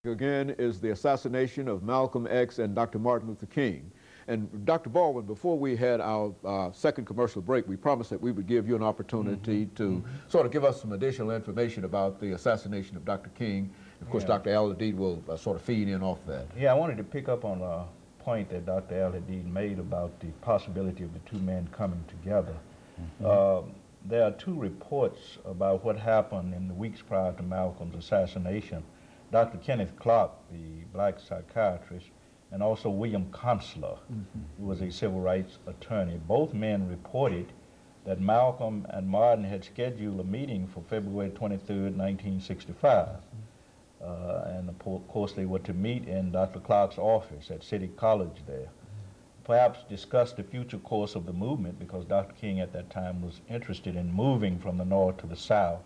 Again is the assassination of Malcolm X and Dr. Martin Luther King. And Dr. Baldwin, before we had our second commercial break, we promised that we would give you an opportunity to sort of give us some additional information about the assassination of Dr. King. Of course, Dr. AAl-Hadid will sort of feed in off that. Yeah, I wanted to pick up on a point that Dr. AAl-Hadid made about the possibility of the two men coming together. There are two reports about what happened in the weeks prior to Malcolm's assassination. Dr. Kenneth Clark, the black psychiatrist, and also William Consular, who was a civil rights attorney. Both men reported that Malcolm and Martin had scheduled a meeting for February 23rd, 1965. And of course they were to meet in Dr. Clark's office at City College there. Perhaps discuss the future course of the movement, because Dr. King at that time was interested in moving from the north to the south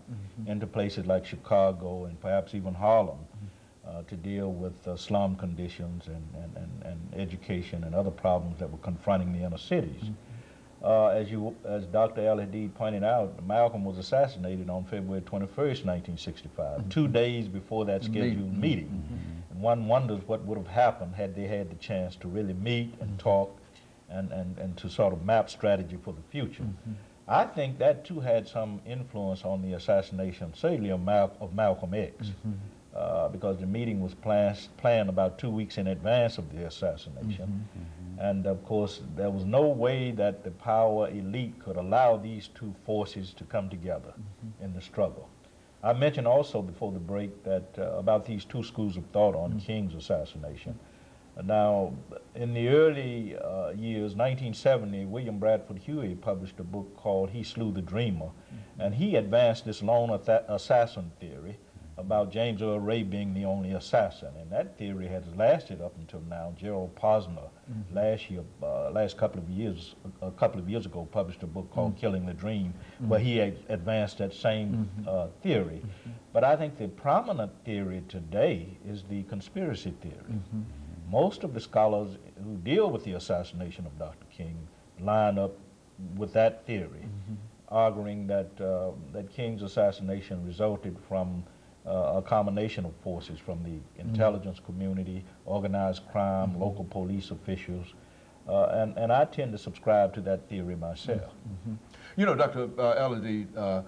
into places like Chicago and perhaps even Harlem to deal with slum conditions and education and other problems that were confronting the inner cities. As Dr. AAl-Hadid pointed out, Malcolm was assassinated on February 21st, 1965, 2 days before that scheduled meeting. And one wonders what would have happened had they had the chance to really meet and talk and to sort of map strategy for the future. I think that too had some influence on the assassination, certainly of Malcolm X, because the meeting was planned about 2 weeks in advance of the assassination. And of course, there was no way that the power elite could allow these two forces to come together in the struggle. I mentioned also before the break that about these two schools of thought on King's assassination. Now, in the early years, 1970, William Bradford Huey published a book called He Slew the Dreamer, and he advanced this lone assassin theory about James Earl Ray being the only assassin, and that theory has lasted up until now. Gerald Posner a couple of years ago published a book called Killing the Dream, where he advanced that same theory. But I think the prominent theory today is the conspiracy theory. Most of the scholars who deal with the assassination of Dr. King line up with that theory, arguing that that King's assassination resulted from a combination of forces from the intelligence community, organized crime, local police officials, and I tend to subscribe to that theory myself. You know, Dr. AAl-Hadid,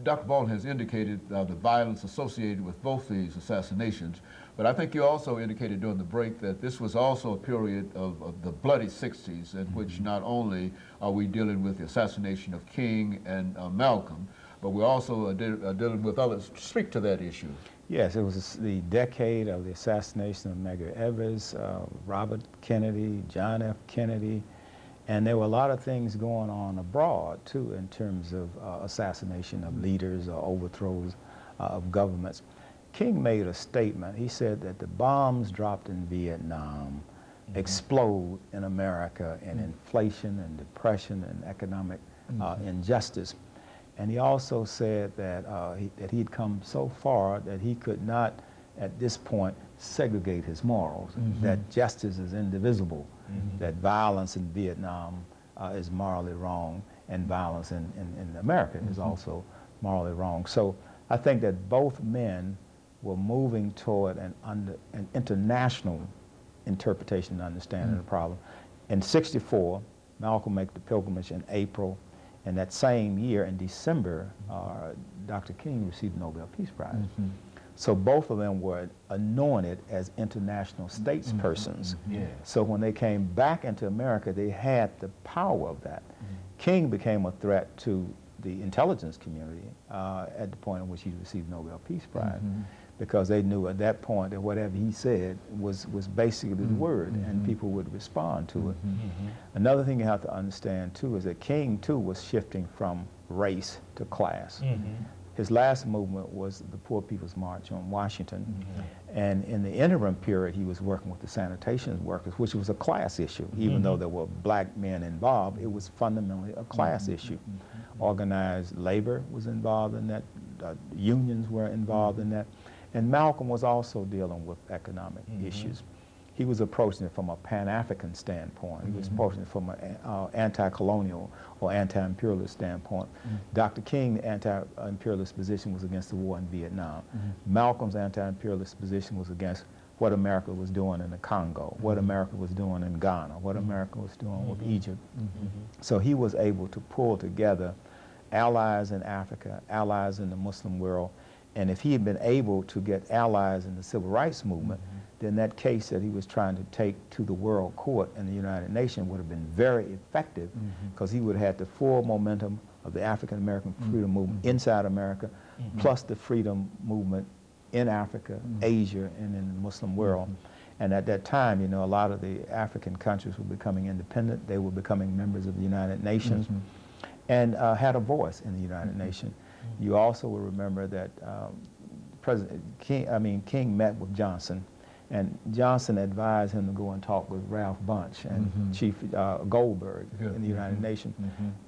Dr. Baldwin has indicated the violence associated with both these assassinations, but I think you also indicated during the break that this was also a period of the bloody 60s, in which not only are we dealing with the assassination of King and Malcolm, but we're also dealing with others. Speak to that issue. Yes, it was the decade of the assassination of Medgar Evers, Robert Kennedy, John F. Kennedy, and there were a lot of things going on abroad, too, in terms of assassination of leaders or overthrows of governments. King made a statement. He said that the bombs dropped in Vietnam explode in America in inflation and depression and economic injustice. And he also said that, that he'd come so far that he could not, at this point, segregate his morals, that justice is indivisible, that violence in Vietnam is morally wrong, and violence in America is also morally wrong. So I think that both men were moving toward an international interpretation and understanding of the problem. In '64, Malcolm made the pilgrimage in April, and that same year, in December, Dr. King received the Nobel Peace Prize. So both of them were anointed as international statespersons. So when they came back into America, they had the power of that. King became a threat to the intelligence community at the point in which he received the Nobel Peace Prize, because they knew at that point that whatever he said was basically the word, and people would respond to it. Another thing you have to understand, too, is that King, too, was shifting from race to class. His last movement was the Poor People's March on Washington, and in the interim period, he was working with the sanitation workers, which was a class issue. Even though there were black men involved, it was fundamentally a class issue. Organized labor was involved in that, unions were involved in that, and Malcolm was also dealing with economic issues. he was approaching it from a Pan-African standpoint. He was approaching it from an anti-colonial or anti-imperialist standpoint. Dr. King's anti-imperialist position was against the war in Vietnam. Malcolm's anti-imperialist position was against what America was doing in the Congo, what America was doing in Ghana, what America was doing with Egypt. So he was able to pull together allies in Africa, allies in the Muslim world, and if he had been able to get allies in the civil rights movement, then that case that he was trying to take to the World Court and the United Nations would have been very effective, because he would have had the full momentum of the African American freedom movement inside America, plus the freedom movement in Africa, Asia, and in the Muslim world. And at that time, you know, a lot of the African countries were becoming independent. They were becoming members of the United Nations and had a voice in the United Nations. You also will remember that King met with Johnson, and Johnson advised him to go and talk with Ralph Bunche and Chief Goldberg in the United Nations.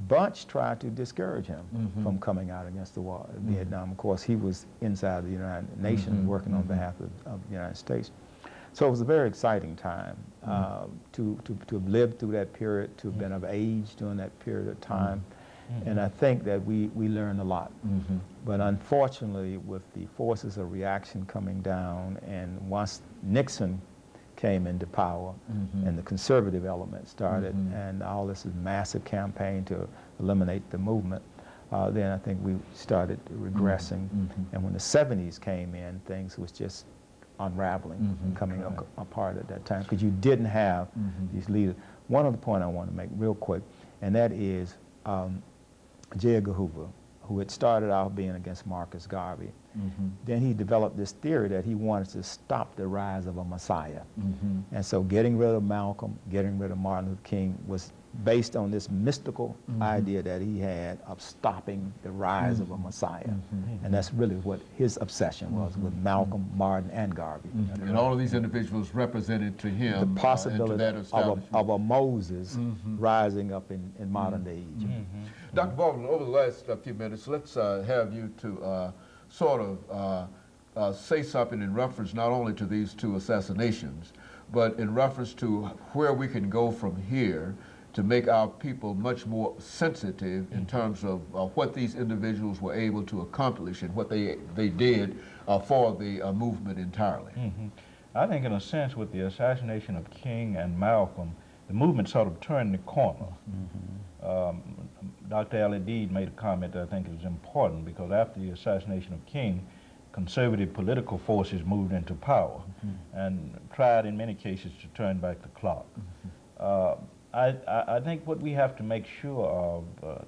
Bunche tried to discourage him from coming out against the war in Vietnam. Of course, he was inside the United Nations working on behalf of the United States. So it was a very exciting time to have lived through that period, to have been of age during that period of time. And I think that we learned a lot. But unfortunately, with the forces of reaction coming down, and once Nixon came into power and the conservative element started, and all this massive campaign to eliminate the movement, then I think we started regressing. And when the 70s came in, things was just unraveling and coming apart at that time, because you didn't have these leaders. One other point I want to make real quick, and that is J. Edgar Hoover, who had started out being against Marcus Garvey. Then he developed this theory that he wanted to stop the rise of a Messiah. And so getting rid of Malcolm, getting rid of Martin Luther King was based on this mystical idea that he had of stopping the rise of a Messiah. And that's really what his obsession was with Malcolm, Martin, and Garvey. And all of these individuals represented to him the possibility of a Moses rising up in modern day Egypt. Dr. Baldwin, over the last few minutes, let's have you to sort of say something in reference not only to these two assassinations, but in reference to where we can go from here to make our people much more sensitive in terms of what these individuals were able to accomplish and what they did for the movement entirely. I think in a sense with the assassination of King and Malcolm, the movement sort of turned the corner. Dr. AAl-Hadid made a comment that I think is important, because after the assassination of King, conservative political forces moved into power and tried in many cases to turn back the clock. I think what we have to make sure of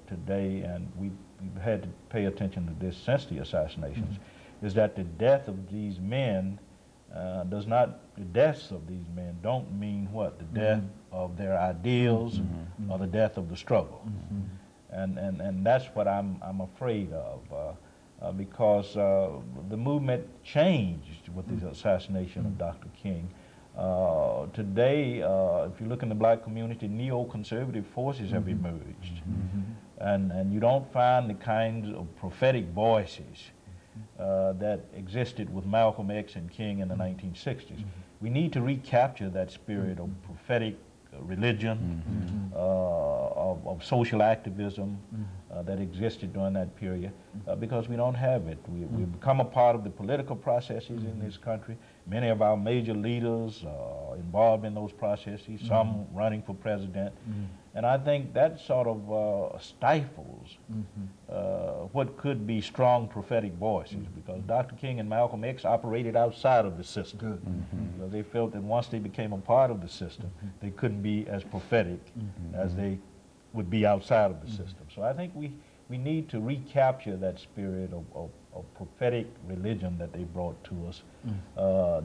today, and we've had to pay attention to this since the assassinations, is that the death of these men the deaths of these men don't mean what? The death of their ideals or the death of the struggle. And that's what I'm afraid of, because the movement changed with the assassination of Dr. King. Today, if you look in the black community, neoconservative forces have emerged. And you don't find the kinds of prophetic voices that existed with Malcolm X and King in the 1960s. We need to recapture that spirit of prophetic religion, of social activism that existed during that period, because we don't have it. We've become a part of the political processes in this country. Many of our major leaders are involved in those processes, some running for president. And I think that sort of stifles what could be strong prophetic voices, because Dr. King and Malcolm X operated outside of the system. They felt that once they became a part of the system, they couldn't be as prophetic as they would be outside of the system. So I think we need to recapture that spirit of prophetic religion that they brought to us,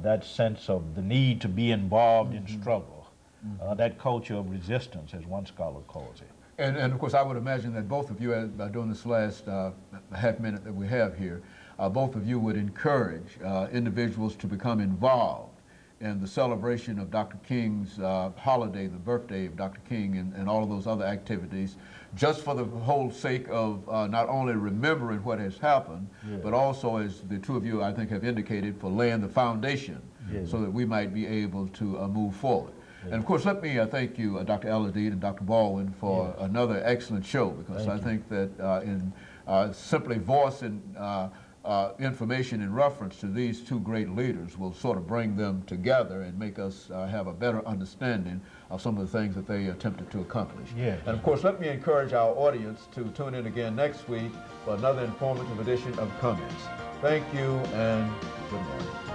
that sense of the need to be involved in struggle, that culture of resistance, as one scholar calls it. And of course, I would imagine that both of you, during this last half minute that we have here, both of you would encourage individuals to become involved in the celebration of Dr. King's holiday, the birthday of Dr. King, and all of those other activities, just for the whole sake of not only remembering what has happened, but also, as the two of you, I think, have indicated, for laying the foundation Yes. so that we might be able to move forward. And of course, let me thank you, Dr. AAl-Hadid and Dr. Baldwin, for another excellent show, because I think that in simply voicing information in reference to these two great leaders will sort of bring them together and make us have a better understanding of some of the things that they attempted to accomplish. Yes. And of course, let me encourage our audience to tune in again next week for another informative edition of Comments. Thank you and good morning.